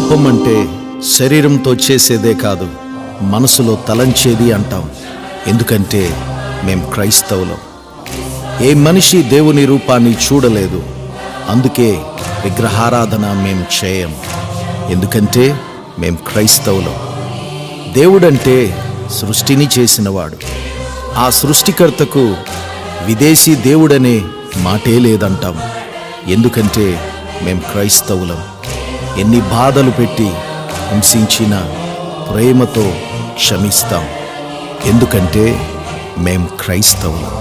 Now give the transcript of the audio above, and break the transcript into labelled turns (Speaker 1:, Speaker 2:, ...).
Speaker 1: పాపం అంటే శరీరంతో చేసేదే కాదు, మనసులో తలంచేది అంటాం. ఎందుకంటే మేం క్రైస్తవులం. ఏ మనిషి దేవుని రూపాన్ని చూడలేదు, అందుకే విగ్రహారాధన మేం చేయం. ఎందుకంటే మేం క్రైస్తవులం. దేవుడంటే సృష్టిని చేసినవాడు. ఆ సృష్టికర్తకు విదేశీ దేవుడనే మాటే లేదంటాం. ఎందుకంటే మేం క్రైస్తవులం. ఎన్ని బాధలు పెట్టి హింసించినా ప్రేమతో క్షమిస్తాం. ఎందుకంటే మేం క్రైస్తవులం.